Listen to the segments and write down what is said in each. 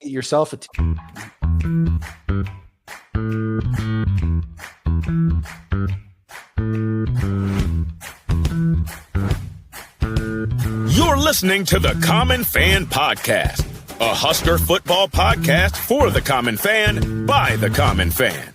Get yourself a You're listening to the Common Fan Podcast, a Husker football podcast for the common fan by the common fan.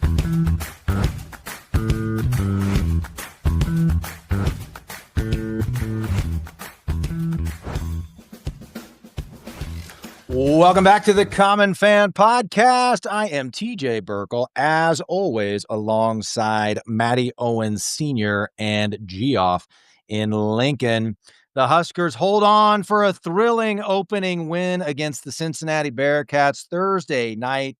Welcome back to the Common Fan Podcast. I am TJ Burkle, as always, alongside Matty Owens Sr. and Geoff in Lincoln. The Huskers hold on for a thrilling opening win against the Cincinnati Bearcats Thursday night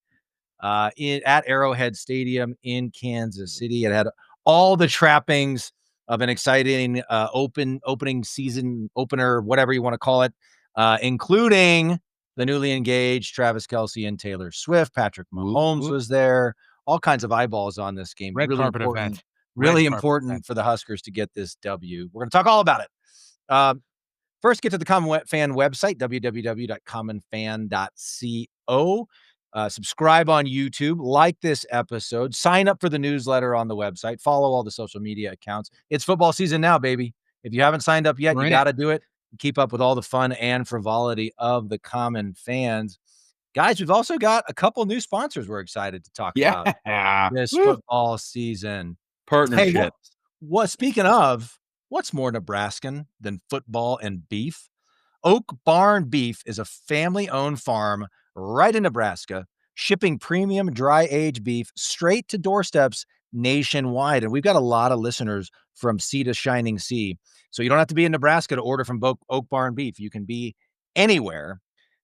at Arrowhead Stadium in Kansas City. It had all the trappings of an exciting opening season opener, whatever you want to call it, including the newly engaged Travis Kelce and Taylor Swift. Patrick Mahomes was there. All kinds of eyeballs on this game. Red really carpet important, event. really important for the Huskers to get this W. We're going to talk all about it. First, get to the Common Fan website, www.commonfan.co. Subscribe on YouTube, like this episode, sign up for the newsletter on the website, follow all the social media accounts. It's football season now, baby. If you haven't signed up yet, you got to do it. Keep up with all the fun and frivolity of the Common Fans. Guys, we've also got a couple new sponsors we're excited to talk about this football season. Partnership. Hey, speaking of, what's more Nebraskan than football and beef? Oak Barn Beef is a family-owned farm right in Nebraska, shipping premium dry-aged beef straight to doorsteps nationwide. And we've got a lot of listeners from sea to shining sea. So you don't have to be in Nebraska to order from Oak Barn Beef. You can be anywhere.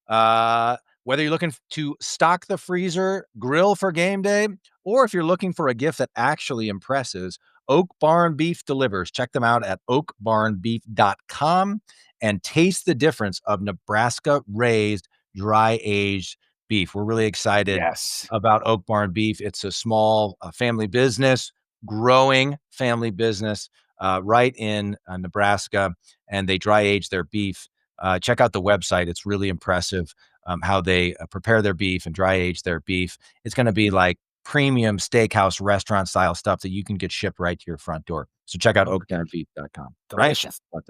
Whether you're looking to stock the freezer, grill for game day, or if you're looking for a gift that actually impresses, Oak Barn Beef delivers. Check them out at oakbarnbeef.com and taste the difference of Nebraska-raised, dry-aged beef. We're really excited about Oak Barn Beef. It's a small family business, growing family business right in Nebraska, and they dry-age their beef. Check out the website. It's really impressive how they prepare their beef and dry-age their beef. It's going to be like premium steakhouse restaurant style stuff that you can get shipped right to your front door. So check out oakbarnbeef.com. Delicious. Right?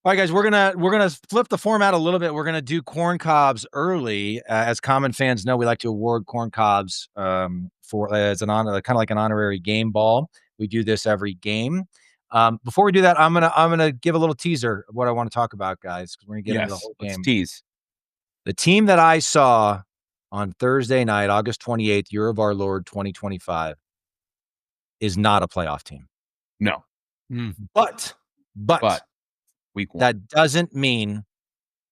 All right, guys, we're gonna flip the format a little bit. We're gonna do corn cobs early. As common fans know, we like to award corn cobs for as an honor, kind of like an honorary game ball. We do this every game. Before we do that, I'm gonna give a little teaser of what I want to talk about, guys, because we're gonna get into the whole game. Let's tease. The team that I saw on Thursday night, August 28th, year of our Lord 2025, is not a playoff team. No. But week one. That doesn't mean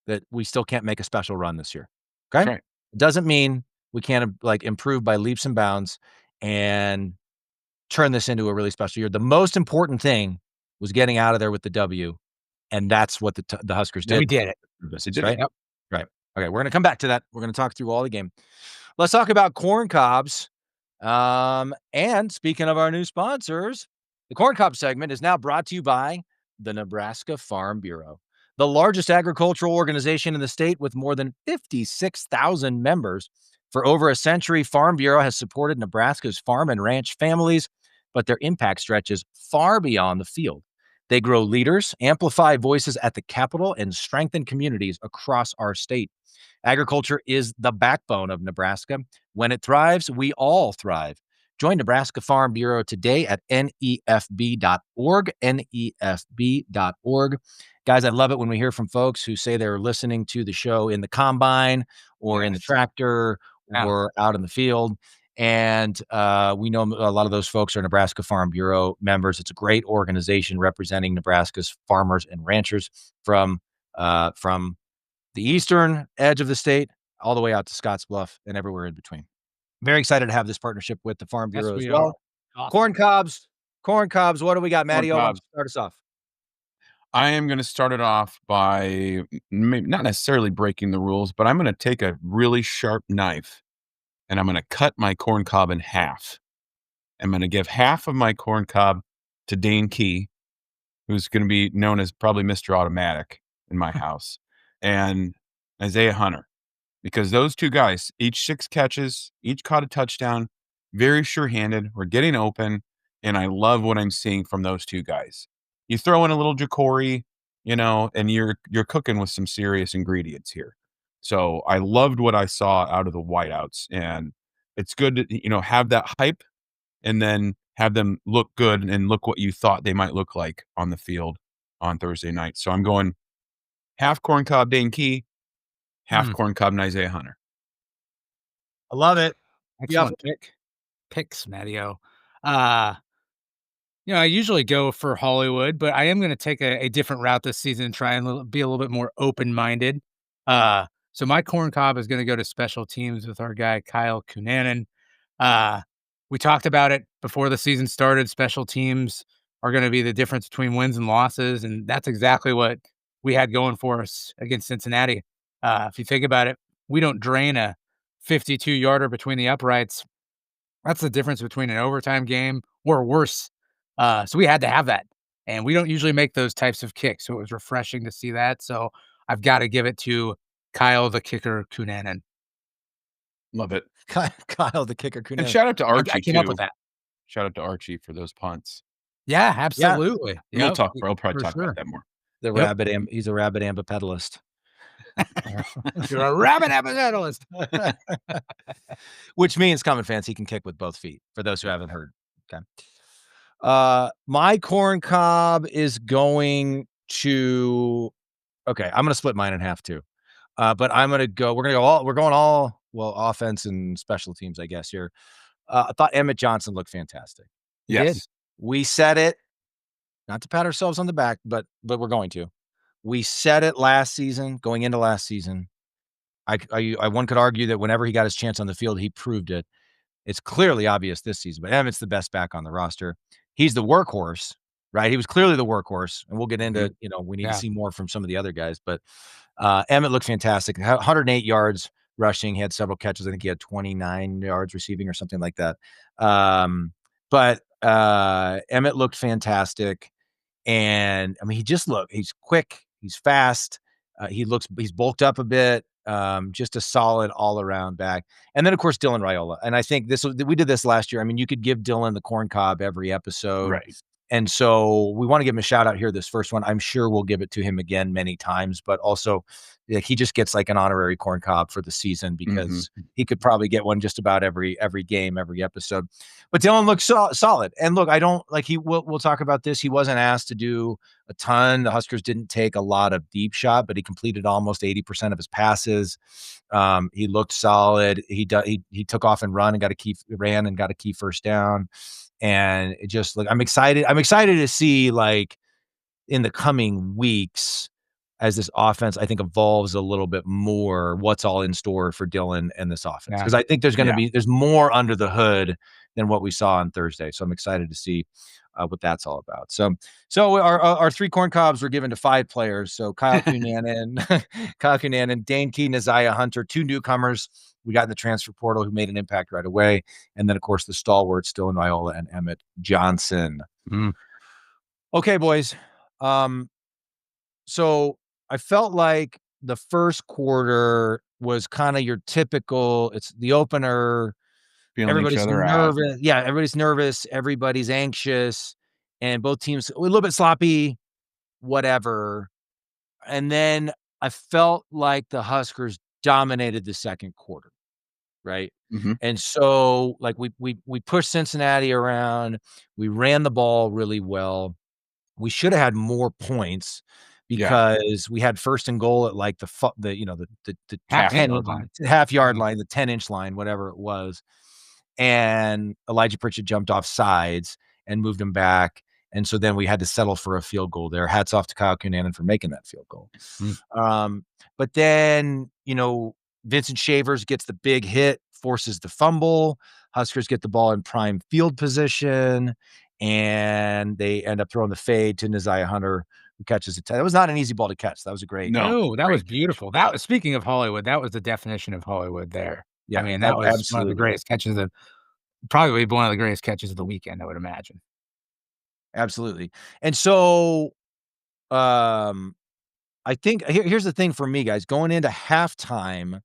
that we still can't make a special run this year. Okay? Right. It doesn't mean we can't improve by leaps and bounds and turn this into a really special year. The most important thing was getting out of there with the W, and that's what the Huskers did. We did it. Right? Yep. Right. Okay, we're going to come back to that. We're going to talk through all the game. Let's talk about corn cobs. And speaking of our new sponsors, the Corn Cob segment is now brought to you by the Nebraska Farm Bureau, the largest agricultural organization in the state with more than 56,000 members. For over a century, Farm Bureau has supported Nebraska's farm and ranch families, but their impact stretches far beyond the field. They grow leaders, amplify voices at the Capitol, and strengthen communities across our state. Agriculture is the backbone of Nebraska. When it thrives, we all thrive. Join Nebraska Farm Bureau today at nefb.org, nefb.org. Guys, I love it when we hear from folks who say they're listening to the show in the combine or in the tractor or out in the field. And we know a lot of those folks are Nebraska Farm Bureau members. It's a great organization representing Nebraska's farmers and ranchers from the eastern edge of the state all the way out to Scottsbluff and everywhere in between. Very excited to have this partnership with the Farm Bureau as well. Corn cobs. What do we got, Matty? Start us off. I am going to start it off by not necessarily breaking the rules, but I'm going to take a really sharp knife and I'm going to cut my corn cob in half. I'm going to give half of my corn cob to Dane Key, who's going to be known as probably Mr. Automatic in my house, and Isaiah Hunter, because those two guys, each 6 catches, each caught a touchdown, very sure-handed. We're getting open, and I love what I'm seeing from those two guys. You throw in a little Jacory, and you're cooking with some serious ingredients here. So I loved what I saw out of the wideouts, and it's good to, have that hype and then have them look good and look what you thought they might look like on the field on Thursday night. So I'm going half corn cob Dane Key, half corn cob and Isaiah Hunter. I love it. Excellent picks, Matteo. I usually go for Hollywood, but I am going to take a different route this season and try and be a little bit more open-minded. So my corn cob is going to go to special teams with our guy, Kyle Cunanan. We talked about it before the season started. Special teams are going to be the difference between wins and losses, and that's exactly what we had going for us against Cincinnati. If you think about it, we don't drain a 52-yarder between the uprights. That's the difference between an overtime game or worse. So we had to have that, and we don't usually make those types of kicks, so it was refreshing to see that. So I've got to give it to Kyle the kicker Cunanan. Love it. Kyle the kicker Cunanan. And shout out to Archie, I came too. up with that. Shout out to Archie for those punts. Yeah, absolutely. We'll probably talk sure. about that more. He's a rabid ambipedalist. You're a rabbit ambipedalist. Which means, common fans, he can kick with both feet, for those who haven't heard. Okay. My corn cob is going to, I'm going to split mine in half too. But we're going all offense and special teams, I guess here. I thought Emmett Johnson looked fantastic. Yes. We said it, not to pat ourselves on the back, but we're going to. We said it last season, going into last season. One could argue that whenever he got his chance on the field, he proved it. It's clearly obvious this season, but Emmett's the best back on the roster. He's the workhorse, right? He was clearly the workhorse, and we'll get into, we need to see more from some of the other guys, but Emmett looked fantastic. 108 yards rushing. He had several catches. I think he had 29 yards receiving or something like that. But Emmett looked fantastic. And I mean, he's quick. He's fast. He's bulked up a bit. Just a solid all-around back. And then, of course, Dylan Raiola. And I think we did this last year. I mean, you could give Dylan the corn cob every episode. Right. And so we want to give him a shout out here. This first one, I'm sure we'll give it to him again many times, but also he just gets like an honorary corn cob for the season because he could probably get one just about every game, every episode. But Dylan looks solid. And look, we'll talk about this. He wasn't asked to do a ton. The Huskers didn't take a lot of deep shot, but he completed almost 80% of his passes. He looked solid. He took off and ran and got a key first down. And it just I'm excited to see, like, in the coming weeks, as this offense, I think, evolves a little bit more, what's all in store for Dylan and this offense. Because I think there's more under the hood than what we saw on Thursday. So I'm excited to see what that's all about. So our 3 corn cobs were given to 5 players. So Kyle Cunanan, Dane Key, Isaiah Hunter, 2 newcomers we got in the transfer portal who made an impact right away. And then, of course, the stalwarts, Dylan Raiola and Emmett Johnson. Okay, boys. So I felt like the first quarter was kind of your typical, it's the opener. Everybody's nervous. Out. Yeah, everybody's nervous. Everybody's anxious. And both teams a little bit sloppy, whatever. And then I felt like the Huskers dominated the second quarter, right? And so, like, we pushed Cincinnati around. We ran the ball really well. We should have had more points because we had first and goal at like the half yard line, the 10-inch line, whatever it was. And Elijah Pritchett jumped off sides and moved him back. And so then we had to settle for a field goal there. Hats off to Kyle Cunanan for making that field goal. But then, Vincent Shavers gets the big hit, forces the fumble. Huskers get the ball in prime field position, and they end up throwing the fade to Isaiah Hunter, who catches it. That was not an easy ball to catch. That was a great. No, that was beautiful. That was, speaking of Hollywood, that was the definition of Hollywood there. Yeah, I mean, that was absolutely one of the greatest catches probably one of the greatest catches of the weekend, I would imagine. Absolutely. And so I think here's the thing for me, guys. Going into halftime,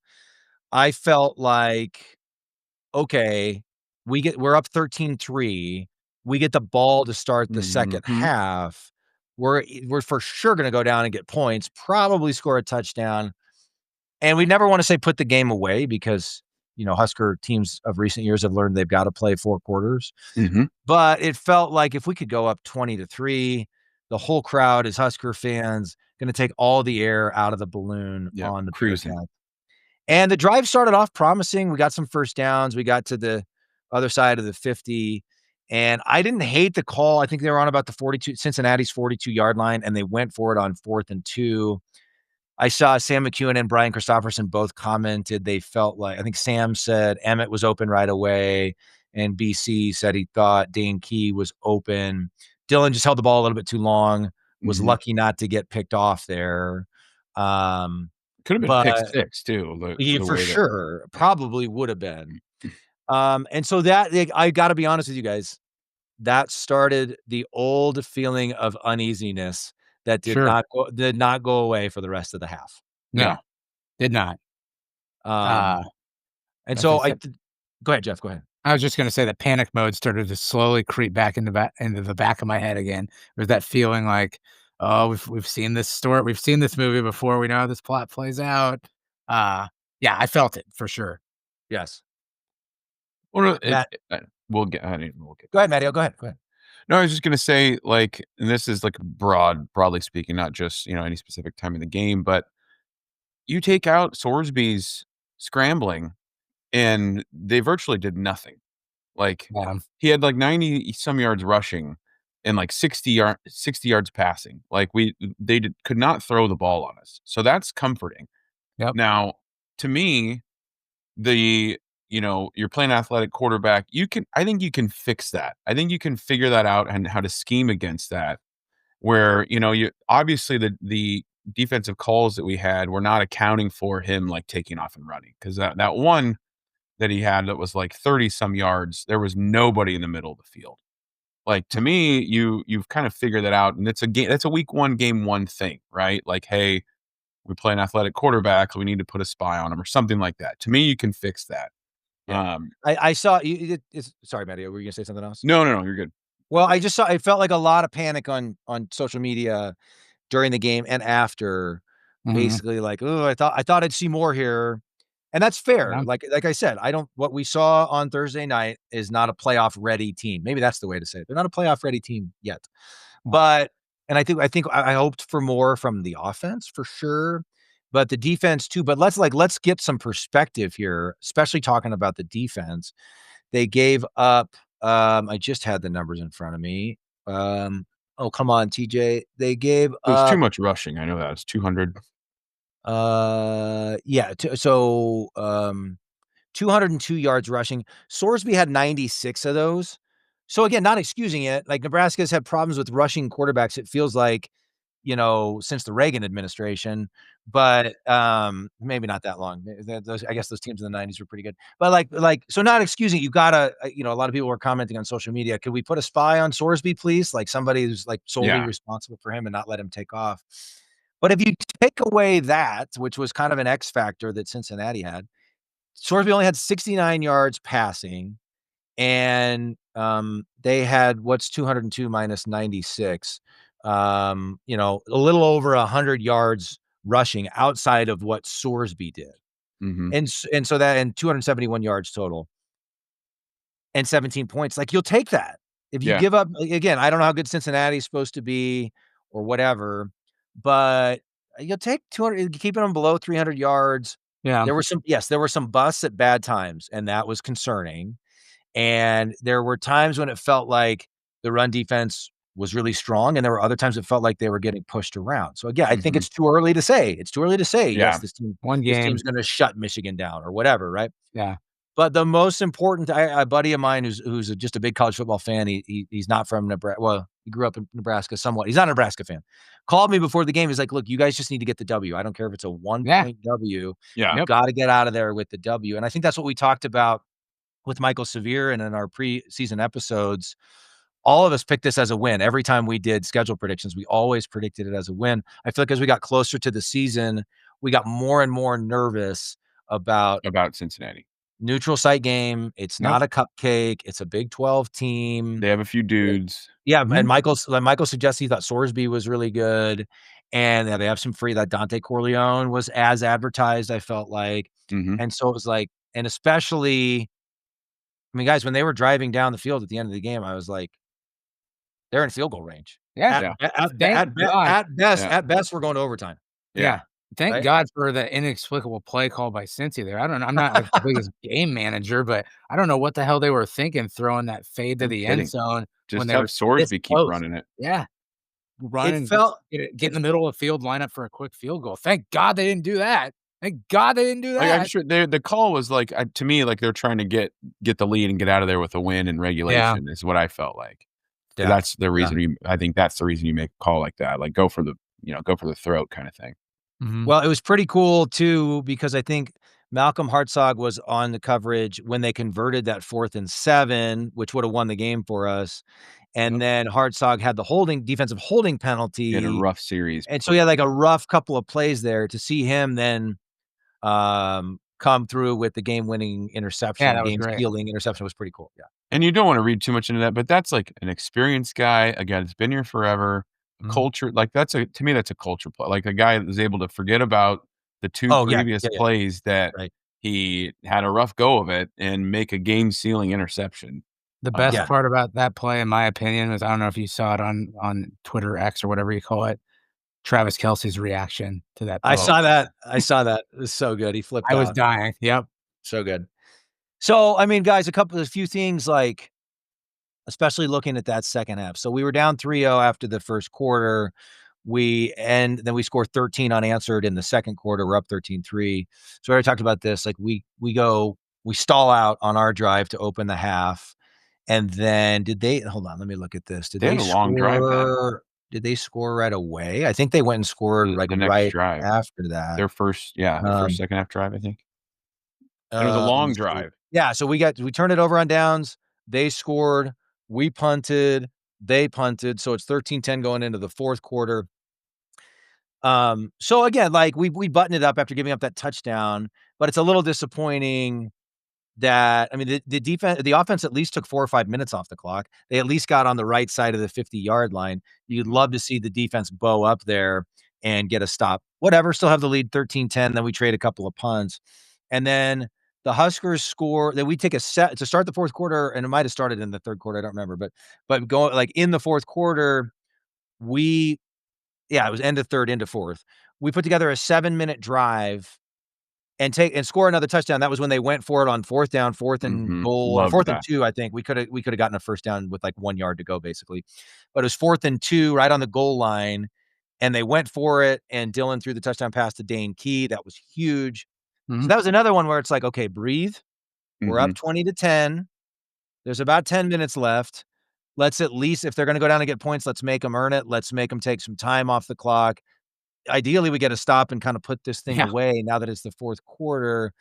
I felt like, okay, we're up 13-3. We get the ball to start the second Mhm. half. We're for sure gonna go down and get points, probably score a touchdown. And we never wanna say put the game away because, Husker teams of recent years have learned they've gotta play 4 quarters. Mhm. But it felt like if we could go up 20-3, the whole crowd is Husker fans, gonna take all the air out of the balloon Yep. on the Cruising. Bearcats. And the drive started off promising. We got some first downs. We got to the other side of the 50, and I didn't hate the call. I think they were on about the 42 Cincinnati's 42-yard line, and they went for it on 4th and 2. I saw Sam McEwen and Brian Christopherson both commented they felt like I think Sam said Emmett was open right away, and BC said he thought Dane Key was open. Dylan just held the ball a little bit too long, was Mhm. lucky not to get picked off there. Could have been pick But 6 too, yeah, the for way that sure, probably would have been. And so that I gotta be honest with you guys, that started the old feeling of uneasiness that Sure. did not go away for the rest of the half. Yeah. No, did not. Um, Uh, and as I so said, go ahead, Jeff, go ahead. I was just gonna say that panic mode started to slowly creep back into the back of my head again. There's that feeling like, "Oh, we've seen this story, we've seen this movie before, we know how this plot plays out." Uh, yeah, I felt it for sure. Yes. Well, no, Matt, we'll get go ahead, Matteo, go ahead, go ahead. No, I was just gonna say, like, and this is, like, broadly speaking, not just, any specific time in the game, but you take out Sorsby's scrambling, and they virtually did nothing. Like, Yeah, he had, like, 90 some yards rushing and, like, 60 yards passing. Like, they could not throw the ball on us. So that's comforting. yep, Now, to me, you're playing athletic quarterback, I think you can fix that. I think you can figure that out and how to scheme against that, where, you obviously the defensive calls that we had were not accounting for him, like, taking off and running, 'cause that one that he had that was, like, 30 some yards, there was nobody in the middle of the field. Like, to me, you've kind of figured that out, and that's a week 1, game 1 thing, right? Like, "Hey, we play an athletic quarterback, so we need to put a spy on him," or something like that. To me, you can fix that. Yeah. Um I saw you it's sorry, Matteo, were you gonna say something else? No, no, no, you're good. Well, I just saw it felt like a lot of panic on social media during the game and after, mhm, basically like, "Oh, I thought I'd see more here." And that's fair. yeah, Like I said, I don't what we saw on Thursday night is not a playoff ready team. Maybe that's the way to say it. They're not a playoff ready team yet. yeah, But and I hoped for more from the offense for sure, but the defense too. But let's get some perspective here, especially talking about the defense. They gave up I just had the numbers in front of me. Oh, come on, TJ. They gave It was too up much rushing, I know that, it's 200. yeah, 202 yards rushing. Sorsby had 96 of those. So again, not excusing it. Like Nebraska's had problems with rushing quarterbacks. It feels like, since the Reagan administration, but maybe not that long. I guess those teams in the 90s were pretty good. But so not excusing it, you gotta, a lot of people were commenting on social media. Could we put a spy on Sorsby, please? Like somebody who's like solely Yeah. responsible for him and not let him take off. But if you take away that, which was kind of an X factor that Cincinnati had, Sorsby only had 69 yards passing, and, they had what's 202 minus 96? A little over 100 yards rushing outside of what Sorsby did. Mhm. And so that and 271 yards total and 17 points. Like, you'll take that. If you Yeah. give up again, I don't know how good Cincinnati's supposed to be or whatever, but you'll take 200 keeping them below 300 yards. yeah, There were some busts at bad times, and that was concerning. And there were times when it felt like the run defense was really strong, and there were other times it felt like they were getting pushed around. So again, I think Mhm. it's too early to say. It's too early to say, yes, Yeah. one this team's game, gonna shut Michigan down or whatever, right? yeah, But the most important a buddy of mine who's just a big college football fan, he's not from Nebraska. Well, he grew up in Nebraska somewhat. He's not a Nebraska fan. Called me before the game. He's like, "Look, you guys just need to get the W. I don't care if it's a yeah, one-point W. Yeah. You've yep, gotta get out of there with the W." And I think that's what we talked about with Michael Severe and in our preseason episodes. All of us picked this as a win. Every time we did schedule predictions, we always predicted it as a win. I feel like as we got closer to the season, we got more and more nervous about Cincinnati. neutral site game. It's Yep. not a cupcake. It's a Big 12 team. They have a few dudes. Yeah, Mhm. and Michael suggested he thought Sorsby was really good, and they have some free that Dante Corleone was as advertised, I felt like, Mhm. and so it was like and especially I mean, guys, when they were driving down the field at the end of the game, I was like, "They're in field goal range." Yeah. Yeah. Thank God. Yeah. At best, we're going to overtime, Yeah. Thank right? God for the inexplicable play call by Cincy there. I don't know. I'm not like the biggest game manager, but I don't know what the hell they were thinking throwing that fade to No the end kidding. zone when Just they were have this Sorsby keep close. running it. Yeah. Run It and felt get in it the middle of the field, line up for a quick field goal. Thank God they didn't do that. Thank God they didn't do Like, I'm that. sure the call was like, to me, like, they're trying to get the lead and get out of there with a win in Yeah. regulation is what I felt like. yeah, That's the yeah. reason I think that's the reason you make a call like that, like, go for the throat kinda thing. Mhm. Well, it was pretty cool too because I think Malcolm Hartzog was on the coverage when they converted that 4th and 7, which would have won the game for us, and Yep. then Hartzog had the defensive holding He had a penalty, rough series. and so he had, like, a rough couple of plays there to see him then, come through with the game-winning Yeah, interception, that was great. game-sealing interception was pretty cool, yeah. And you don't wanna read too much into that, but that's, like, an experienced guy, a guy that's been here forever, a Mhm. culture like, to me, that's a culture play, like, a guy that was able to forget about the 2 Oh, yeah, previous yeah, yeah, plays that right. he had a rough go of it and make a game-sealing interception. The best Yeah. part about that play, in my opinion, was I don't know if you saw it on Twitter X or whatever you call it, Travis Kelce's reaction to that I throw. saw that, It was so good, he flipped I was out. dying. Yep. So good. So, I mean, guys, a few things, like, especially looking at that second half. So we were down 3-0 after the first quarter. Then we scored 13 unanswered in the second quarter. We're up 13-3. So we already talked about this. Like we stall out on our drive to open the half. And then hold on, let me look at this. They had a long drive then. Did they score right away? I think they went and scored like The next right drive. after that. Their first Um, second half drive, I think. And it was a Let me long see. drive. Yeah, so we turned it over on downs, they scored, we punted, they punted, so it's 13-10 going into the fourth quarter. So again, like, we buttoned it up after giving up that touchdown, but it's a little disappointing that I mean, the offense at least took 4 or 5 minutes off the clock. They at least got on the right side of the 50-yard line. You'd love to see the defense bow up there and get a stop. Whatever, still have the lead 13-10, then we trade a couple of punts. And then the Huskers score then we take a set to start the fourth quarter, and it might have started in the third quarter, I don't remember, but going like in the fourth quarter, we yeah, it was end of third into fourth. We put together a 7-minute drive and score another touchdown. That was when they went for it on fourth down, fourth and Mhm. goal, or Loved fourth and that. 2, I think. We coulda gotten a first down with, like, 1 yard to go, basically. But it was fourth and 2 right on the goal line, and they went for it, and Dylan threw the touchdown pass to Dane Key. That was huge. So Mhm. that was another one where it's like, "Okay, breathe. We're up Mhm. 20-10. There's about 10 minutes left. Let's at least if they're gonna go down and get points, let's make them earn it. Let's make them take some time off the clock. Ideally, we get a stop and kinda put this thing Yeah. away now that it's the fourth quarter."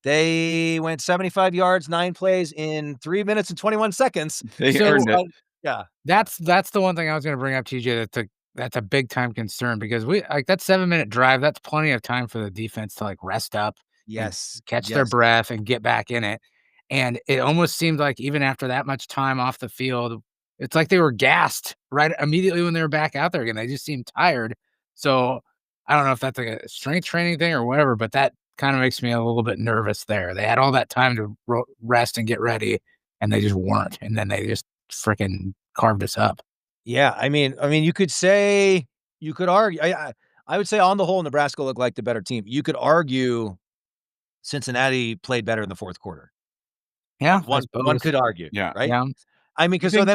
They went 75 yards, 9 plays in 3 minutes and 21 seconds. They So earned it. Yeah. that's the one thing I was gonna bring up, TJ, that's a big time concern because we like, that 7-minute drive, that's plenty of time for the defense to, like, rest up and Yes. catch their Yes. breath and get back in it, and it almost seemed like even after that much time off the field, it's like they were gassed right immediately when they were back out there again, they just seemed tired, so I don't know if that's, like, a strength training thing or whatever, but that kinda makes me a little bit nervous there. They had all that time to rest and get ready, and they just weren't, and then they just freaking carved us up. Yeah, I mean, you could argue I would say on the whole, Nebraska looked like the better team. You could argue Cincinnati played better in the fourth quarter. Yeah, I One suppose. could argue, Yeah. right? Yeah. I mean, You 'cause think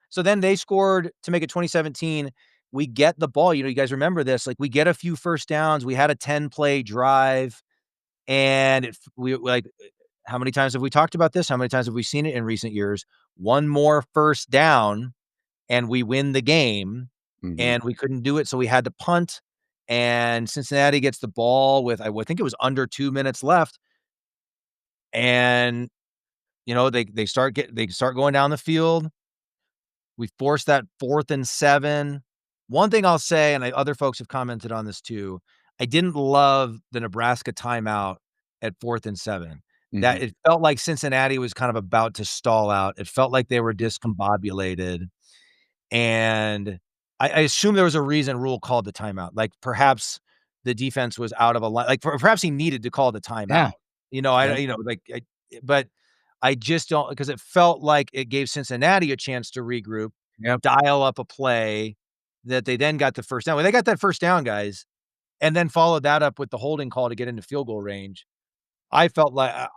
so then they scored to make it 2017. We get the ball, you guys remember this, like, we get a few first downs. We had a 10-play drive, and how many times have we talked about this? How many times have we seen it in recent years? One more first down, and we win the game, Mhm. and we couldn't do it, so we had to punt, and Cincinnati gets the ball with, I think it was under 2 minutes left, and, they start going down the field. We forced that 4th and 7. One thing I'll say, and other folks have commented on this too, I didn't love the Nebraska timeout at 4th and 7. That Mhm. it felt like Cincinnati was kind of about to stall out. It felt like they were discombobulated, and I assume there was a reason Rule called the timeout. Like, perhaps the defense was out of a line, like, perhaps he needed to call the Yeah. timeout. You know, I Yep. you know, like, but I just don't, because it felt like it gave Cincinnati a chance to regroup, Yep. dial up a play that they then got the first down. When they got that first down, guys, and then followed that up with the holding call to get into field goal range, I felt like,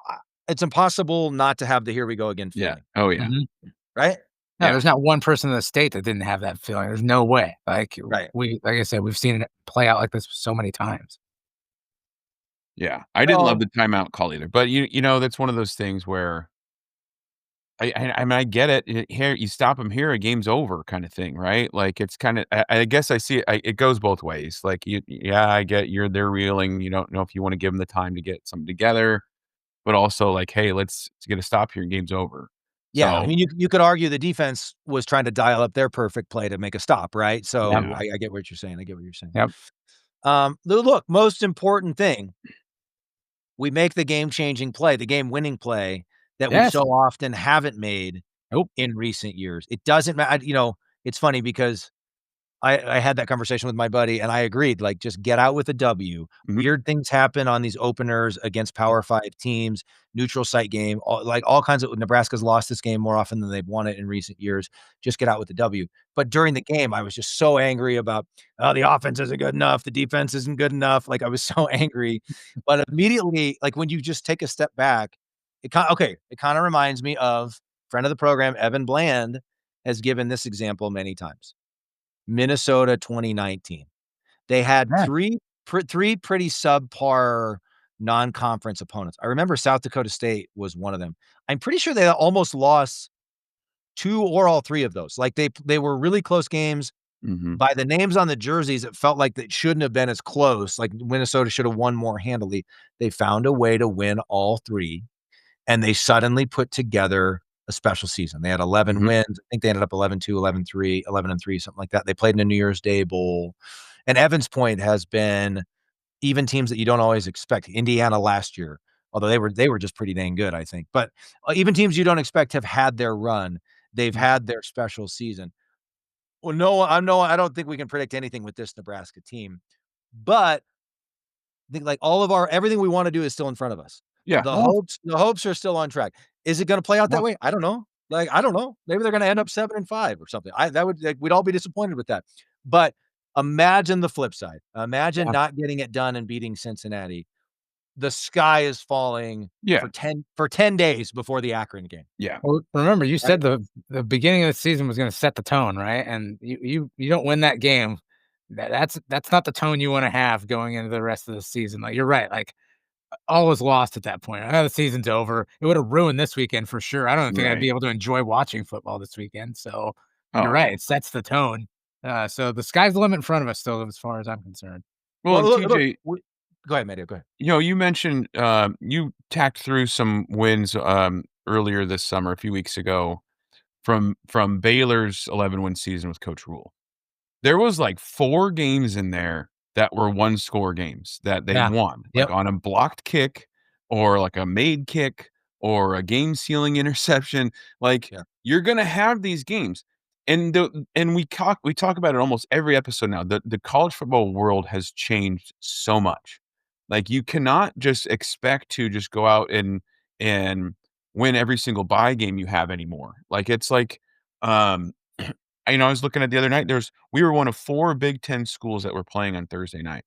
it's impossible not to have the "here we go again" Yeah. feeling, Oh, yeah. Mhm. right? No, Yeah. there's not one person in the state that didn't have that feeling. There's no way. Right. Like I said, we've seen it play out like this so many times. Yeah. I didn't love Well, the timeout call either, but you know, that's one of those things where I mean, I get it. Here, you stop him here, a game's over kinda thing, right? Like, it's kinda I guess I see it it goes both ways. Like, yeah, I get they're reeling, you don't know if you wanna give them the time to get something together, but also like, "Hey, let's get a stop here, game's over." yeah, I So, mean, you could argue the defense was trying to dial up their perfect play to make a stop, right? Yep. So, yeah. I get what you're saying, I get what you're saying. Yep. Look, most important thing, we make the game-changing play, the game-winning play that we Yes. so often haven't made Nope. in recent years. It doesn't matter. It's funny because I had that conversation with my buddy, and I agreed, like, just get out with a W. Mhm. Weird things happen on these openers against Power 5 teams, neutral site game, all kinds of Nebraska's lost this game more often than they've won it in recent years. Just get out with the W. But during the game, I was just so angry about, "Oh, the offense isn't good enough, the defense isn't good enough." Like, I was so angry. But immediately, like, when you just take a step back, it kinda reminds me of friend of the program, Evan Bland, has given this example many times. Minnesota 2019. They had Yeah. 3 pretty subpar non-conference opponents. I remember South Dakota State was one of them. I'm pretty sure they almost lost 2 or all 3 of those. Like, they were really close games. Mhm. By the names on the jerseys, it felt like they shouldn't have been as close, like, Minnesota should have won more handily. They found a way to win all 3, and they suddenly put together a special season. They had 11 Mhm. wins. I think they ended up 11-2, 11-3, 11-3, something like that. They played in a New Year's Day bowl. And Evan's point has been even teams that you don't always expect. Indiana last year, although they were just pretty dang good, I think. But, even teams you don't expect have had their run. They've Mhm. had their special season. Well, no, I don't think we can predict anything with this Nebraska team. But I think, like, all of our everything we wanna do is still in front of us. Yeah. Yeah. The hopes are still on track. Is it gonna play out that Yep. way? I don't know. Like, I don't know. Maybe they're gonna end up 7-5 or something. I that would like, we'd all be disappointed with that. But imagine the flip side. Imagine Yeah. not getting it done and beating Cincinnati. The sky is falling Yeah. for 10 days before the Akron game, Yeah. Well, remember you right? said the beginning of the season was gonna set the tone, right? And you don't win that game, that's not the tone you wanna have going into the rest of the season. Like, you're right, like, all is lost at that point. I know the season's over. It would've ruined this weekend for sure. I don't think I'd Right. be able to enjoy watching football this weekend, so you're Oh, right, it sets the tone. So the sky's the limit in front of us still as far as I'm concerned. well, Well, and look, TJ, we go ahead, Mario, go ahead. you mentioned, you tacked through some wins, earlier this summer, a few weeks ago, from Baylor's 11-win season with Coach Rule. There was, like, 4 games in there that were one-score games that they Yeah. won, like, Yep. on a blocked kick or, like, a made kick or a game-sealing interception. Like, Yeah, you're gonna have these games, and we talk about it almost every episode now. The college football world has changed so much. Like, you cannot just expect to just go out and win every single bye game you have anymore. Like, it's like, um I was looking at the other night, we were one of 4 Big Ten schools that were playing on Thursday night.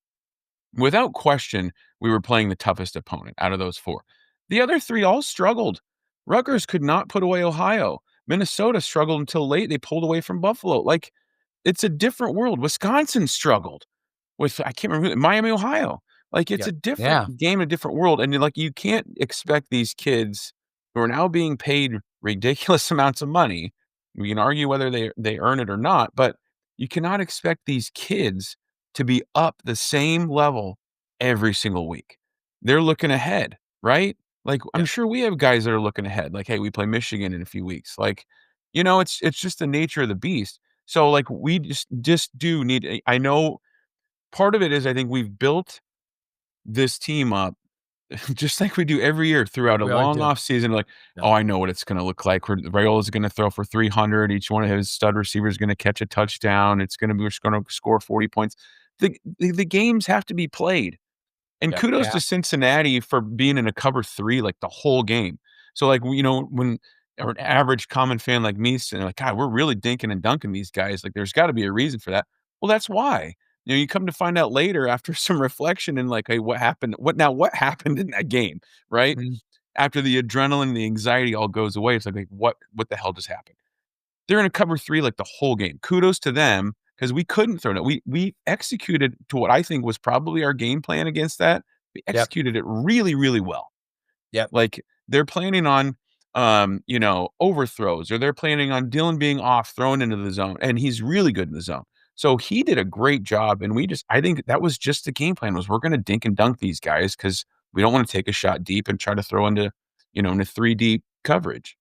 Without question, we were playing the toughest opponent out of those 4. The other 3 all struggled. Rutgers could not put away Ohio. Minnesota struggled until late, they pulled away from Buffalo. Like, it's a different world. Wisconsin struggled with I can't remember Miami, Ohio. Like, it's yeah, a Yeah. different game, a different world, and like, you can't expect these kids who are now being paid ridiculous amounts of money. We can argue whether they earn it or not, but you cannot expect these kids to be up the same level every single week. They're looking ahead, right? Like, I'm yeah. sure we have guys that are looking ahead, like, "Hey, we play Michigan in a few weeks." Like, it's just the nature of the beast. So, like, we just do need I know part of it is I think we've built this team up just like we do every year throughout a We always long do. off season, like, Yeah. oh, I know what it's going to look like. Raiola is going to throw for 300. Each one of his stud receivers is going to catch a touchdown. It's going to be, we're going to score 40 points. The games have to be played. And Yep. kudos Yeah. to Cincinnati for being in a cover 3 like the whole game. So like, you know, when an average common fan like me saying like, God, we're really dinking and dunking these guys. Like, there's got to be a reason for that. Well, that's why. You know, you come to find out later after some reflection and like, hey, what happened? What happened in that game, right? Mhm. After the adrenaline, the anxiety all goes away. It's like what the hell just happened? They're in a cover 3 like the whole game. Kudos to them because we couldn't throw it. We executed to what I think was probably our game plan against that. We Yep. executed it really, really well. Yep. Like they're planning on you know, overthrows, or they're planning on Dylan being off, thrown into the zone, and he's really good in the zone. So he did a great job, and I think that was just the game plan was we're gonna dink and dunk these guys because we don't want to take a shot deep and try to throw into, you know, into 3 deep coverage.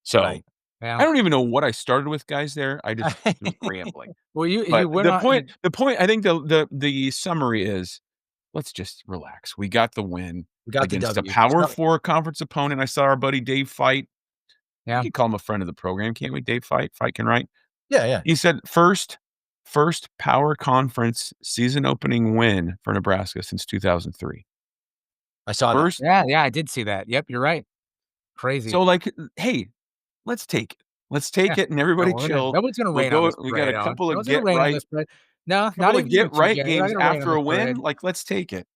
So Right. Yeah. I don't even know what I started with, guys, there. I just was rambling. Well, you But went on. the point, I think the summary is, let's just relax. We got the win We got the against a W. Power So 4 conference opponent. I saw our buddy Dave Fight. We Yeah. can call him a friend of the program, can't we? Dave Fight. Fight can write. yeah. He said first Power Conference season opening win for Nebraska since 2003. I saw that. First, Yeah, I did see that. Yep, you're right. Crazy. so like, hey, let's take it. Let's take Yeah. it and everybody chill. Nobody's gonna We'll rain on go. this We got parade, a Owen. couple No of one's gonna get rain on right, this parade. No, not couple of even you, get right TJ. You're not games gonna rain on after this a win. parade. Like, let's take it.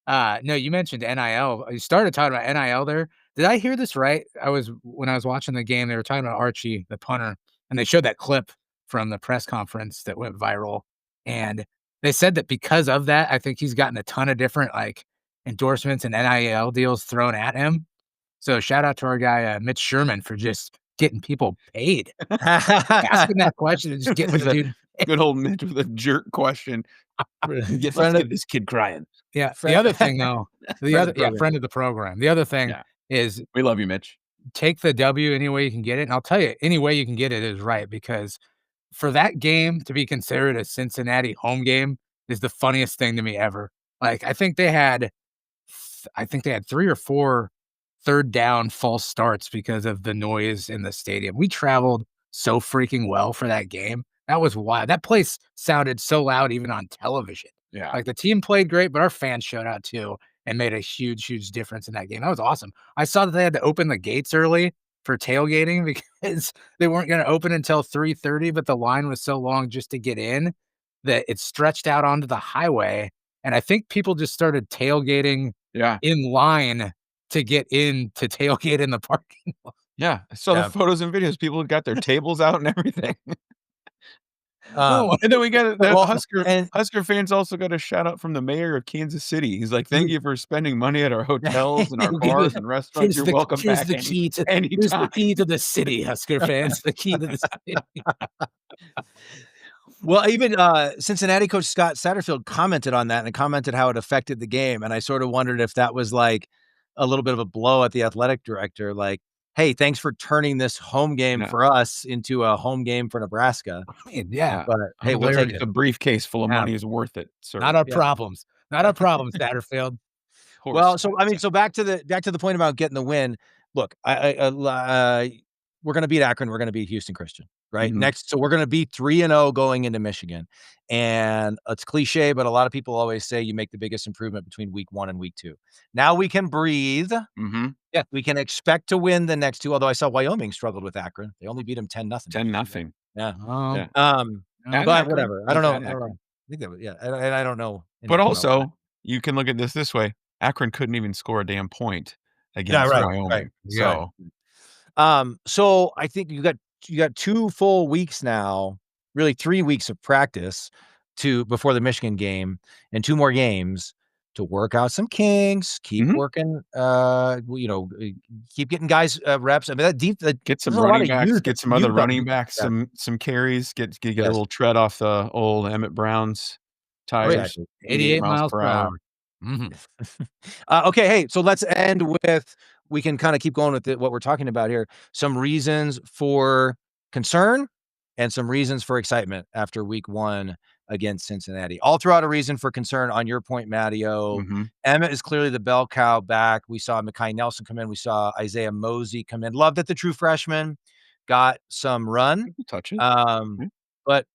No, you mentioned NIL. You started talking about NIL there. Did I hear this right? When I was watching the game, they were talking about Archie, the punter, and they showed that clip from the press conference that went viral. And they said that because of that, I think he's gotten a ton of different like endorsements and NIL deals thrown at him. So shout out to our guy Mitch Sherman for just getting people paid, asking that question and just getting With the a dude. good old Mitch with a jerk question. Let's Friend of get this kid crying. Yeah. The friend other thing though, friend of the program. friend of the program. The other thing Yeah. is We love you, Mitch. take the W any way you can get it. And I'll tell you, any way you can get it is right because for that game to be considered a Cincinnati home game is the funniest thing to me ever. Like, I think they had 3 or 4 third down false starts because of the noise in the stadium. We traveled so freaking well for that game. That was wild. That place sounded so loud even on television. Yeah. Like, the team played great, but our fans showed out too and made a huge, huge difference in that game. That was awesome. I saw that they had to open the gates early for tailgating because they weren't gonna open until 3:30, but the line was so long just to get in that it stretched out onto the highway, and I think people just started tailgating Yeah. in line to get in to tailgate in the parking lot. Yeah. I saw Yeah. the photos and videos. People got their tables out and everything. Um, And then we got well, Husker and Husker fans also got a shout out from the mayor of Kansas City. He's like, "Thank you for spending money at our hotels and our bars and restaurants. You're welcome Here's back the key to here's the anytime." key to the city, Husker fans. The key to the city. well, even Cincinnati coach Scott Satterfield commented on that and commented how it affected the game. And I sort of wondered if that was like a little bit of a blow at the athletic director. Like, hey, thanks for turning this home game Yeah. for us into a home game for Nebraska. I mean, yeah, But hey, we'll take it. The briefcase full of Yeah. money is worth it, sir. not our Yeah. problems. Not our problems, Satterfield. Well, so I mean, so back to the point about getting the win. Look, we're going to beat Akron. We're going to beat Houston Christian, right? Mhm. Next, so we're going to be 3-0 going into Michigan, and it's cliche, but a lot of people always say you make the biggest improvement between week 1 and week 2. Now we can breathe. Mhm. Yeah, we can expect to win the next 2. Although I saw Wyoming struggled with Akron, they only beat them 10-0. 10-0. Yeah. Yeah. Yeah. But whatever. I don't know. At I don't know. Akron. I think that was I don't know. But anything else. also, you can look at this way. Akron couldn't even score a damn point Yeah, against right, Wyoming. right. So, So I think you got 2 full weeks now, really 3 weeks of practice before the Michigan game and 2 more games to work out some kinks, keep Mhm. working, keep getting guys reps. I mean, get some there's a lot running of backs, youth- get some other youth running on- backs, Yeah. some carries, get a Yes. little tread off the old Emmett Brown's tires. Exactly. 88 miles per hour. Mhm. Okay, hey, so let's end with we can kind of keep going with what we're talking about here. Some reasons for concern and some reasons for excitement after week 1 against Cincinnati. All throughout a reason for concern on your point, Matteo. Emmett is clearly the bell cow back. We saw Mekhi Nelson come in. We saw Isaiah Mosey come in. Love that the true freshman got some run, touches. but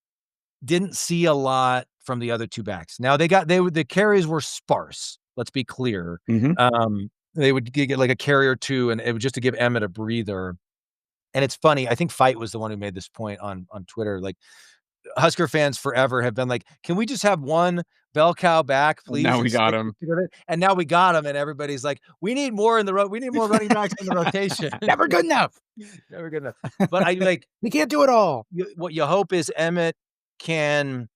didn't see a lot from the other two backs. Now the carries were sparse. Let's be clear. They would get like a carry or two, and it was just to give Emmett a breather. And it's funny. I think Fight was the one who made this point on Twitter. Like, Husker fans forever have been like, can we just have one bell cow back, please? Now we got him. And now we got him. And everybody's like, we need more we need more running backs in the rotation. Never good enough. Never good enough. But I like, we can't do it all. What you hope is Emmett can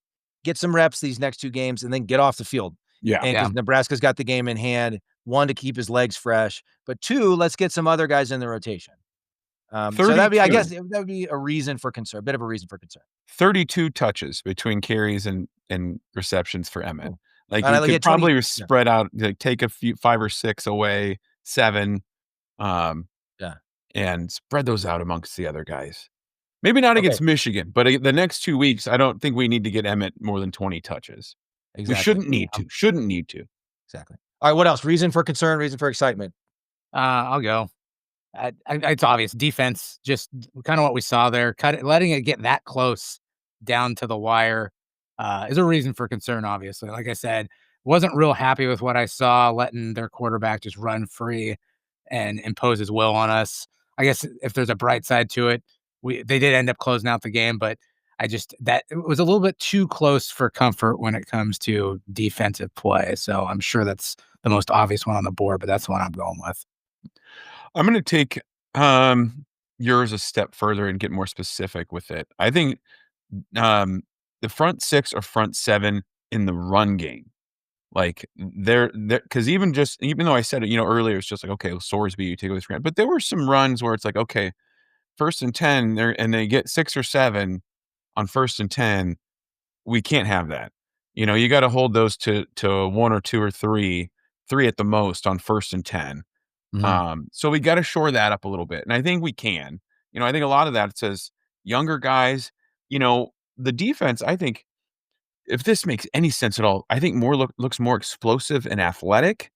get some reps these next two games and then get off the field. Yeah. And because Nebraska's got the game in hand, one, to keep his legs fresh, but two, let's get some other guys in the rotation. So that'd be, I guess, that would be a reason for concern, a bit of a reason for concern. 32 touches between carries and receptions for Emmett. Like, And you could probably spread out, like, take a few 5 or 6 away, 7, and spread those out amongst the other guys. Maybe not against Michigan, but the next 2 weeks, I don't think we need to get Emmett more than 20 touches. Exactly. We shouldn't need to. Exactly. All right, what else? Reason for concern, reason for excitement. I'll go. It's obvious. Defense, just kind of what we saw there. Letting it get that close down to the wire is a reason for concern, obviously. Like I said, wasn't real happy with what I saw, letting their quarterback just run free and impose his will on us. I guess if there's a bright side to it, they did end up closing out the game, but that it was a little bit too close for comfort when it comes to defensive play. So I'm sure that's the most obvious one on the board, but that's the one I'm going with. I'm going to take yours a step further and get more specific with it. I think the front 6 or front 7 in the run game, like they're because even though I said it, earlier, it's just like, okay, Sorsby, you take away the, but there were some runs where it's like, okay, 1st and 10 there, and they get 6 or 7 on 1st and 10. We can't have that. You got to hold those to 1 or 2 or 3 at the most on 1st and 10. So we got to shore that up a little bit. And I think we can. I think a lot of that says younger guys, the defense, I think, if this makes any sense at all, I think looks more explosive and athletic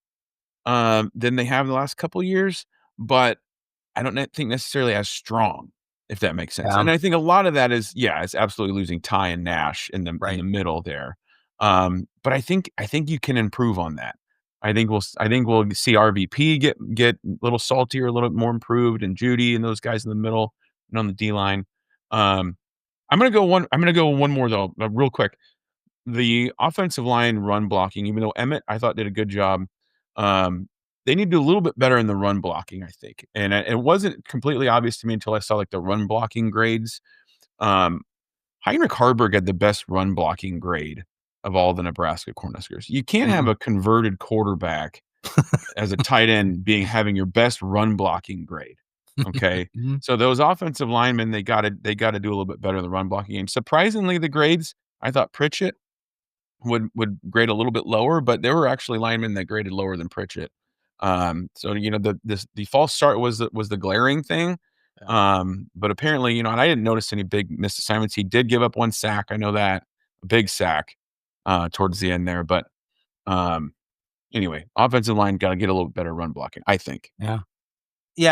than they have the last couple of years, but I don't think necessarily as strong, if that makes sense. And I think a lot of that is, it's absolutely losing Ty and Nash in the middle there. But I think you can improve on that. I think we'll see RVP get a little saltier, a little bit more improved, and Judy and those guys in the middle and on the D line. I'm gonna go one more though, real quick. The offensive line run blocking, even though Emmett I thought did a good job, they need to do a little bit better in the run blocking, I think. And it wasn't completely obvious to me until I saw like the run blocking grades. Heinrich Harburg had the best run blocking grade of all the Nebraska Cornhuskers. You can't have a converted quarterback as a tight end having your best run blocking grade. Okay. So those offensive linemen, they got to do a little bit better in the run blocking game. Surprisingly, the grades, I thought Pritchett would grade a little bit lower, but there were actually linemen that graded lower than Pritchett. So the false start was the glaring thing. But apparently, and I didn't notice any big missed assignments. He did give up 1 sack. I know that, a big sack towards the end there. But anyway, offensive line got to get a little better run blocking, I think. Yeah.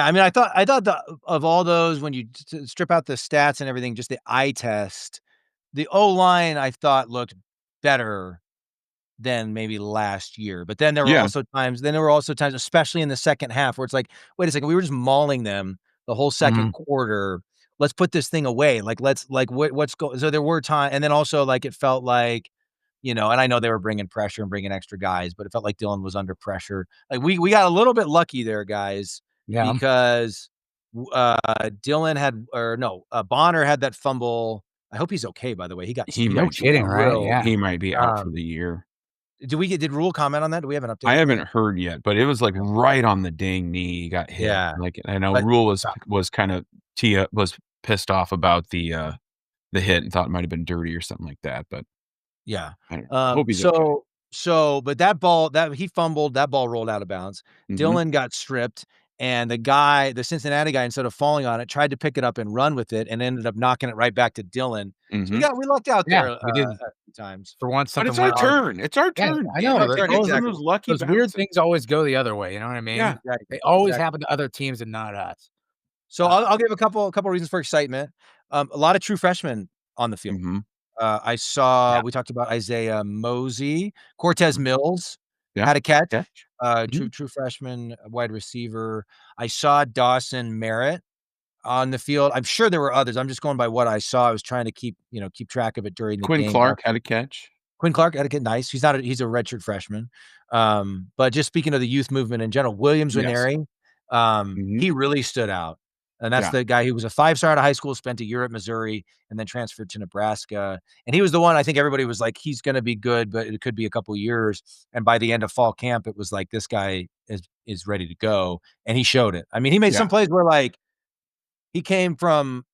I mean, I thought of all those, when you strip out the stats and everything, just the eye test, the O-line I thought looked better than maybe last year. But then there were also times, especially in the second half, where it's like, wait a second, we were just mauling them the whole second quarter. Let's put this thing away. Like, what's going? So there were times, and then also like it felt like, and I know they were bringing pressure and bringing extra guys, but it felt like Dylan was under pressure. Like we got a little bit lucky there, guys, because Dylan Bonner had that fumble. I hope he's okay, by the way. He might be out for the year. Did Rule comment on that? Do we have an update? I haven't heard yet, but it was like right on the dang knee. He got hit. Yeah. Like, I know Rule was kind of was pissed off about the hit and thought it might have been dirty or something like that. But yeah, I don't know. Hope he's okay. But that ball that he fumbled, that ball rolled out of bounds. Dylan got stripped, and the Cincinnati guy, instead of falling on it, tried to pick it up and run with it, and ended up knocking it right back to Dylan. So we lucked out there. We did. times. For once, But something it's our went our turn. It's our Yeah, turn. I Yeah, know, our but turn, those exactly. Those lucky those weird bounces. things always go the other way, you know what I mean? Yeah. Exactly. They always Exactly. happen to other teams and not us. So I'll give a couple reasons for excitement. A lot of true freshmen on the field. Mhm. I saw Yeah. we talked about Isaiah Mosey, Cortez Mhm. Mills Yeah. had a catch, Catch. true Mhm. true freshman wide receiver. I saw Dawson Merritt on the field. I'm sure there were others. I'm just going by what I saw. I was trying to keep track of it during the Quinn game. Clark had a catch. Quinn Clark, etiquette, nice. He's a redshirt freshman. But just speaking of the youth movement in general, Williams Yes. Winery, Mhm. he really stood out. And that's Yeah. the guy who was a 5-star out of high school, spent a year at Missouri, and then transferred to Nebraska. And he was the one I think everybody was like, he's gonna be good, but it could be a couple years. And by the end of fall camp, it was like this guy is ready to go. And he showed it. I mean, he made Yeah. some plays where like he came from,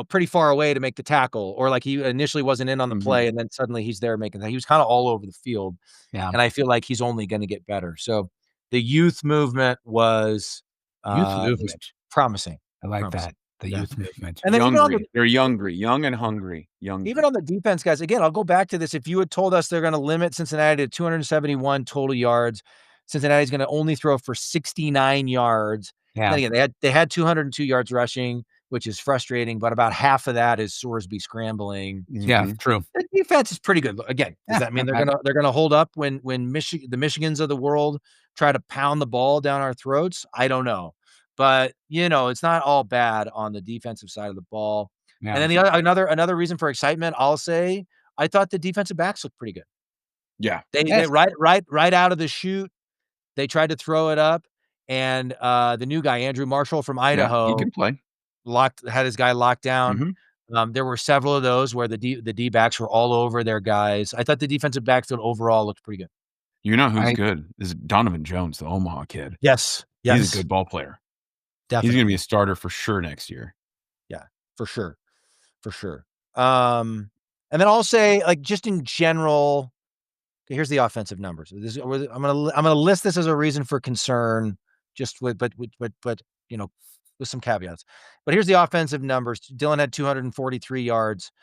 pretty far away to make the tackle, or like he initially wasn't in on the Mhm. play, and then suddenly he's there making that. He was kinda all over the field, Yeah. and I feel like he's only gonna get better. So, the youth movement Youth was movement. promising, I like promising. that. The Yeah. youth movement. And then Youngry. They're young and hungry. even Youngry. on the defense, guys, again, I'll go back to this. If you had told us they're gonna limit Cincinnati to 271 total yards, Cincinnati's gonna only throw for 69 yards. Yeah. Then again, they had 202 yards rushing, which is frustrating, but about half of that is Sorsby scrambling. Yeah, Mhm. true. The defense is pretty good. Again, does Yeah, that mean not bad. they're gonna hold up when the Michigans of the world try to pound the ball down our throats? I don't know. But, it's not all bad on the defensive side of the ball. And Yeah. then the other another reason for excitement, I'll say, I thought the defensive backs looked pretty good. Yeah. They Yes. right out of the chute, they tried to throw it up, and, the new guy, Andrew Marshall from Yeah. He Idaho, can play. had his guy locked down. Mhm. There were several of those where the D-backs were all over their guys. I thought the defensive backfield overall looked pretty good. You know who's I good? Is Donovan Jones, the Omaha kid. Yes. He's a Yes. good ball player. He's gonna be Definitely. a starter for sure next year. Yeah, for sure, for sure. And then I'll say, like, just in general, okay, here's the offensive numbers. I'm gonna list this as a reason for concern, just with you know, with some caveats. But here's the offensive numbers. Dylan had 243 yards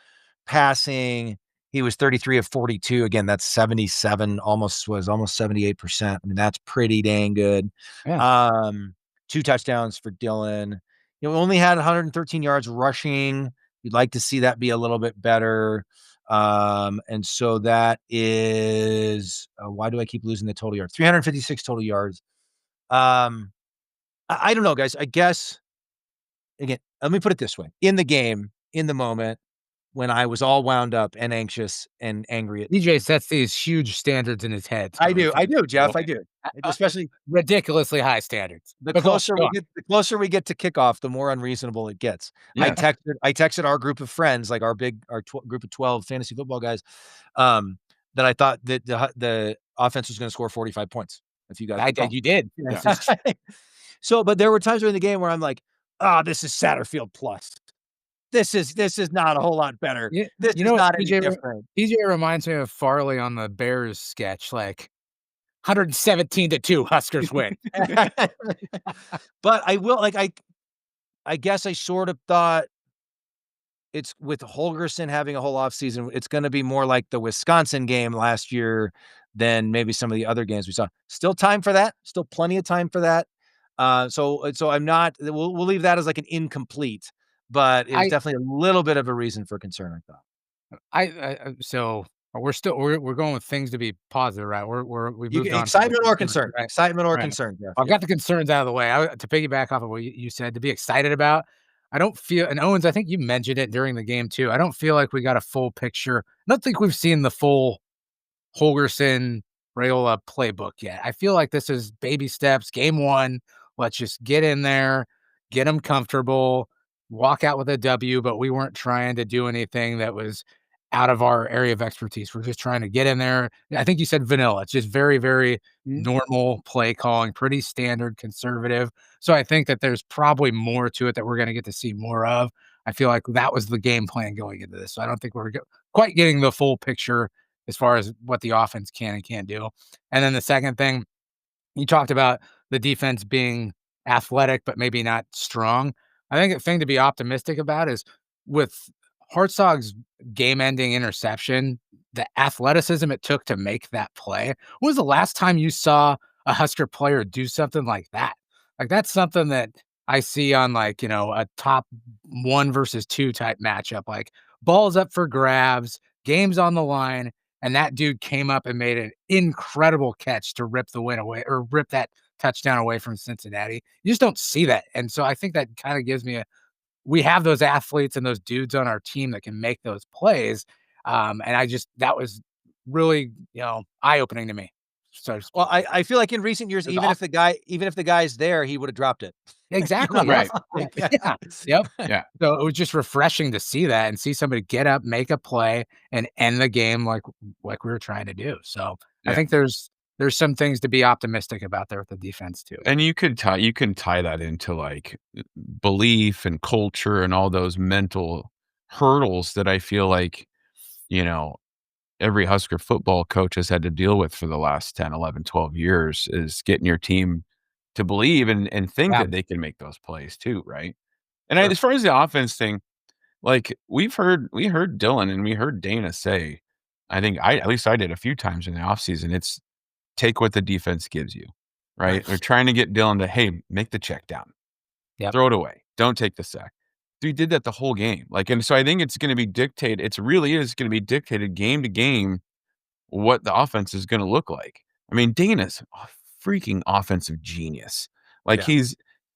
passing. He was 33 of 42. Again, that's 77, almost 78%. I mean, that's pretty dang good. Yeah. Um, 2 touchdowns for Dylan. Only had 113 yards rushing. You'd like to see that be a little bit better. And so that is why do I keep losing the total yards? 356 total yards. I don't know, guys. I guess again, let me put it this way. In the game, in the moment, when I was all wound up and anxious and angry at DJ sets these huge standards in his head. I do, Jeff, I Okay. do. Especially Ridiculously high standards. the But go closer we on. get the closer we get to kickoff, the more unreasonable it gets. I Yeah. texted our group of friends, like group of 12 fantasy football guys, that I thought that the offense was gonna score 45 points, if you guys I recall. did. You did. Yeah. This is So, but there were times during the game where I'm like, "Ah, this is Satterfield plus. This is not a whole lot better. Yeah, This you is know what not any different." TJ reminds me of Farley on the Bears sketch, like 117-2 Huskers win. But I will like, I guess I sort of thought it's with Holgerson having a whole offseason, it's gonna be more like the Wisconsin game last year than maybe some of the other games we saw. Still time for that, still plenty of time for that. So I'm not we'll leave that as like an incomplete, but it was I definitely a little bit of a reason for concern, I thought. so we're going with things to be positive, right? We You moved get on from the excitement or concerns, concern? right? Excitement or Right. concern, Jeff, I've yeah. got the concerns out of the way. To piggyback off of what you said, to be excited about, I don't feel, and Owens, I think you mentioned it during the game too. I don't feel like we got a full picture. I don't think we've seen the full Holgerson, Raiola playbook yet. I feel like this is baby steps. Game one, let's just get in there, get them comfortable, walk out with a W. But we weren't trying to do anything that was out of our area of expertise. We're just trying to get in there. I think you said vanilla. It's just very, very Mhm. normal play calling, pretty standard conservative. So I think that there's probably more to it that we're going to get to see more of. I feel like that was the game plan going into this. So I don't think we're quite getting the full picture as far as what the offense can and can't do. And then the second thing, you talked about the defense being athletic, but maybe not strong. I think the thing to be optimistic about is with Hartzog's game-ending interception the athleticism it took to make that play. When was the last time you saw a Husker player do something like that? Like, that's something that I see on, like, a top 1 versus 2 type matchup, like, balls up for grabs, games on the line, and that dude came up and made an incredible catch to rip the win away or rip that touchdown away from Cincinnati. You just don't see that, and so I think that kinda gives me a we have those athletes and those dudes on our team that can make those plays, and that was really, eye-opening to me. So Well, I feel like in recent years, It's even if the guy's there, he would have dropped it. You know? exactly, yeah. Right. Like, Yeah, yep. Yeah. So it was just refreshing to see that and see somebody get up, make a play, and end the game like we were trying to do. So I Yeah. think there's some things to be optimistic about there with the defense too. And you can tie that into, like, belief and culture and all those mental hurdles that I feel like, you know, every Husker football coach has had to deal with for the last 10, 11, 12 years is getting your team to believe and think Yeah, that they can make those plays too, right? And sure. as far as the offense thing, like, we heard Dylan and we heard Dana say, I think at least I did a few times in the offseason, it's take what the defense gives you, right? Right. They're trying to get Dylan to, "Hey, make the check down. Yep. Throw it away. Don't take the sack." So he did that the whole game. Like, and so I think it's gonna be dictated it's really is gonna be dictated game to game what the offense is gonna look like. I mean, Dana's a freaking offensive genius. Like, Yeah.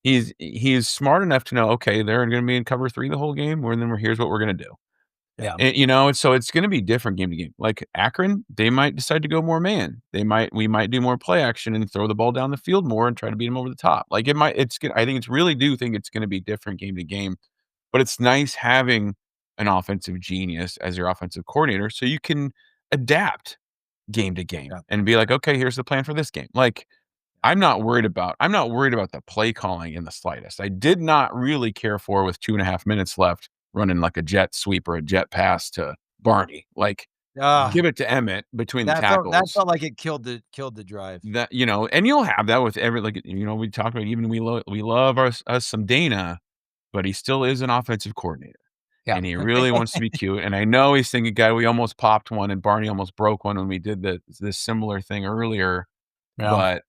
he's smart enough to know, okay, they're gonna be in cover 3 the whole game, and then here's what we're gonna do. Yeah. And, and so it's gonna be different game to game. Like Akron, they might decide to go more man. We might do more play action and throw the ball down the field more and try to beat them over the top. Like, I think it's really do think it's gonna be different game to game, but it's nice having an offensive genius as your offensive coordinator so you can adapt game to game Yeah. and be like, "Okay, here's the plan for this game." Like, I'm not worried about the play calling in the slightest. I did not really care for with 2.5 minutes left running like a jet sweep or a jet pass to Barney. Like, Ah, give it to Emmett between the that tackles. felt like it killed the drive. That and you'll have that with every like, we talked about even we love us some Dana, but he still is an offensive coordinator. Yeah. And he really wants to be cute. And I know he's thinking, "God, we almost popped one, and Barney almost broke one when we did this similar thing earlier." Yeah. But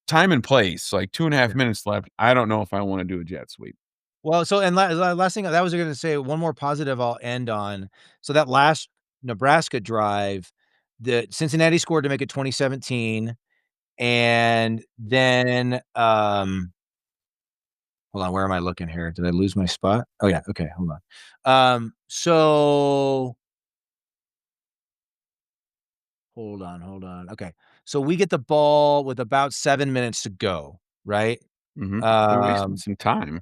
time and place, like 2.5 minutes left. I don't know if I wanna do a jet sweep. Well, so and last thing that was gonna say, one more positive I'll end on. So that last Nebraska drive, the Cincinnati scored to make it 2017, and then, hold on, where am I looking here? Did I lose my spot? Oh, yeah, okay, hold on. So hold on, okay. So we get the ball with about 7 minutes to go, right? Mhm. We're wasting Um some time.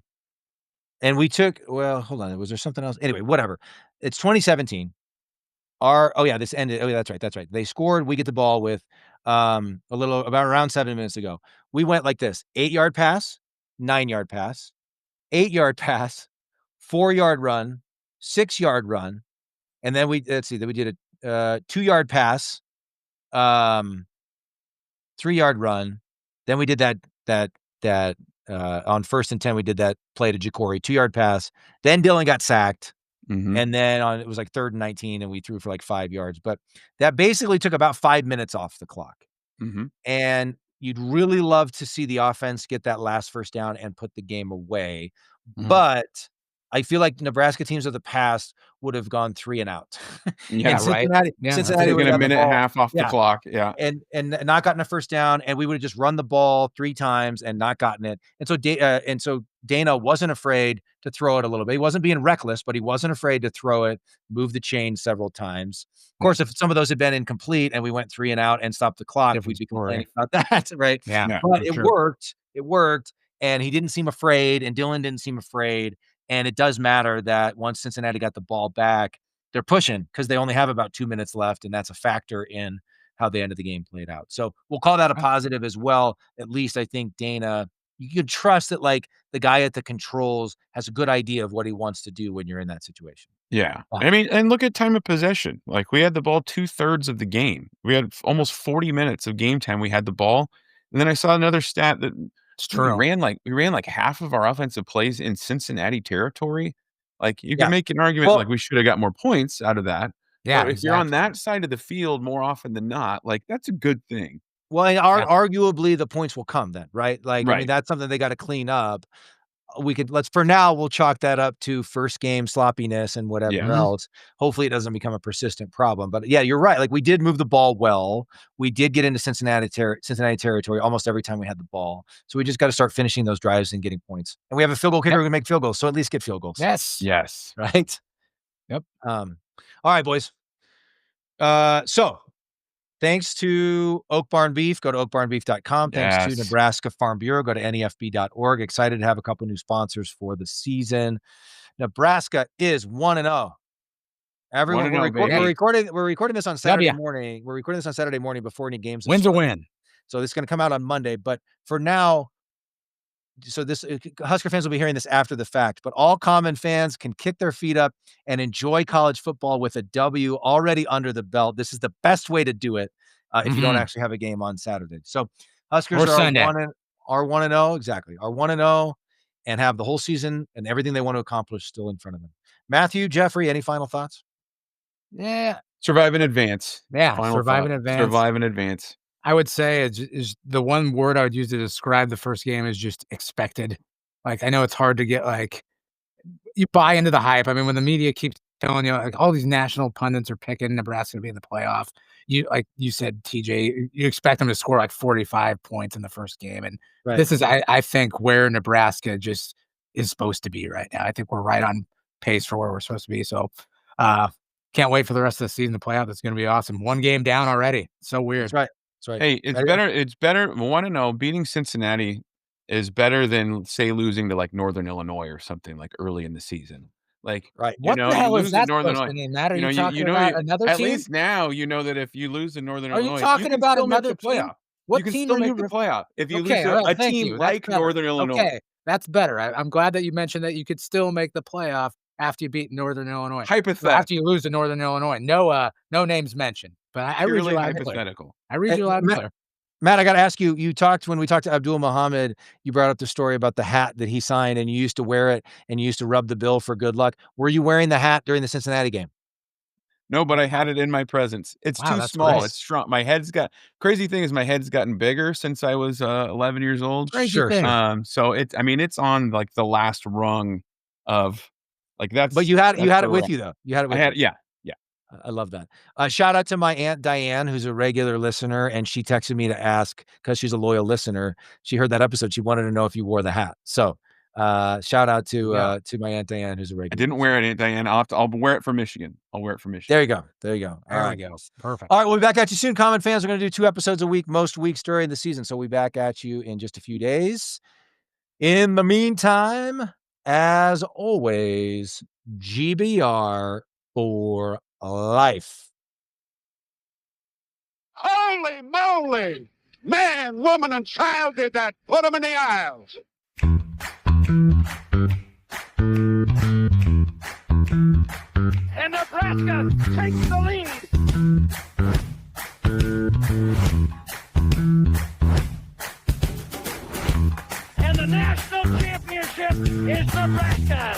And we took well, hold on, was there something else? Anyway, whatever. It's 2017. Our oh, yeah, this ended oh, yeah, that's right. They scored, we get the ball with, a little about around 7 minutes to go. We went like this: 8-yard pass, 9-yard pass, 8-yard pass, 4-yard run, 6-yard run, and then then we did a, 2-yard pass, um 3-yard run. Then we did that that, on 1st and 10, we did that play to Ja'Cory, 2-yard pass. Then Dylan got sacked, Mhm. and then it was like 3rd and 19, and we threw for like 5 yards, but that basically took about 5 minutes off the clock. Mhm. And you'd really love to see the offense get that last first down and put the game away, Mhm. but I feel like Nebraska teams of the past would have gone 3 and out. And Yeah, Yeah. right. Yeah, that's a Cincinnati good would Taking have a gotten the minute and a ball. half off the Yeah. clock. Yeah. And not gotten a first down, and we would've just run the ball 3 times and not gotten it, and so Dana wasn't afraid to throw it a little bit. He wasn't being reckless, but he wasn't afraid to throw it, move the chain several times. Of Yeah, course, if some of those had been incomplete and we went 3 and out and stopped the clock, different we'd be story. complaining about that, right? Yeah, Yeah. But for it sure. worked, and he didn't seem afraid, and Dylan didn't seem afraid, and it does matter that once Cincinnati got the ball back, they're pushing because they only have about 2 minutes left, and that's a factor in how the end of the game played out. So we'll call that a positive as well. At least I think Dana, you can trust that like the guy at the controls has a good idea of what he wants to do when you're in that situation. Yeah. Yeah. I mean, and look at time of possession. Like, we had the ball 2/3 of the game. We had almost 40 minutes of game time we had the ball, and then I saw another stat that It's we true. ran like half of our offensive plays in Cincinnati territory. Like, you can Yeah. make an argument Well, like we should have got more points out of that, Yeah, But if you're on exactly. that side of the field more often than not, like, that's a good thing. Well, and Yeah. arguably, the points will come then, right? Like, I mean, Right. that's something they gotta clean up. For now, we'll chalk that up to first game sloppiness and whatever Yeah. else. Hopefully, it doesn't become a persistent problem. But yeah, you're right. Like, we did move the ball well. We did get into Cincinnati territory almost every time we had the ball. So we just got to start finishing those drives and getting points. And we have a field goal kicker who can make field goals. So at least get field goals. Yes. Yes. Right. Yep. All right, boys. So thanks to Oak Barn Beef. Go to oakbarnbeef.com. Thanks to Yes. Nebraska Farm Bureau. Go to nefb.org. Excited to have a couple new sponsors for the season. Nebraska is 1-0. Everyone, 1-0, baby. we're recording this on Saturday W. morning. We're recording this on Saturday morning before any games. Win's a win. So this is going to come out on Monday. But for now, so this Husker fans will be hearing this after the fact. But all common fans can kick their feet up and enjoy college football with a W already under the belt. This is the best way to do it if you don't actually have a game on Saturday. So Huskers Or Sunday. are 1-0, exactly. Are 1-0 and have the whole season and everything they want to accomplish still in front of them. Matthew, Jeffrey, any final thoughts? Yeah. Survive in advance. Yeah. Final Survive in thought. advance. Survive in advance. I would say is the one word I would use to describe the first game is just expected. Like, I know it's hard to get, like, you buy into the hype. I mean, when the media keeps telling you, like, all these national pundits are picking Nebraska to be in the playoff, like you said, TJ, you expect them to score like 45 points in the first game. And Right. this is, I think, where Nebraska just is supposed to be right now. I think we're right on pace for where we're supposed to be. So, can't wait for the rest of the season to play out. That's going to be awesome. One game down already. So weird. That's right. That's right. Hey, it's better 1-0. Beating Cincinnati is better than, say, losing to, like, Northern Illinois or something, like, early in the season. Like, Right. What the you hell is lose to that Northern supposed to Illinois. mean, Matt? Are you You talking know, about another at team? least now you know that if you lose to Northern Are you Illinois, talking can about still make another the team? playoff. What You can team still are make you the re playoff if you lose Okay, to all right, a thank team you. That's like better. Northern Illinois. Okay, that's better. I'm glad that you mentioned that you could still make the playoff after you beat Northern Illinois. So Hypothetical. after you lose to Northern Illinois. No names mentioned, but I read you Purely loud and clear. hypothetical. I read you loud and clear. Matt, I got to ask you, when we talked to Abdul Muhammad, you brought up the story about the hat that he signed and you used to wear it and you used to rub the bill for good luck. Were you wearing the hat during the Cincinnati game? No, but I had it in my presence. It's Wow, too that's small. great. It's shrunk. Crazy thing is my head's gotten bigger since I was 11 years old. Crazy Sure, thing. sure. So it's on, like, the last rung of, like, that's. But you had that's it where with we're you, though. You had it with at. you. Yeah. I love that. Shout out to my Aunt Diane, who's a regular listener, and she texted me to ask, because she's a loyal listener. She heard that episode. She wanted to know if you wore the hat. So shout out to my Aunt Diane, who's a I regular. didn't wear it, Aunt Diane. I'll wear it for Michigan. I'll wear it for Michigan. There you go. All There right. we go. Perfect. All right, we'll be back at you soon. Common fans, we're going to do 2 episodes a week, most weeks during the season. So we'll be back at you in just a few days. In the meantime, as always, GBR for life. Holy moly! Man, woman, and child did that. Put them in the aisles. And Nebraska takes the lead. And the national championship is Nebraska.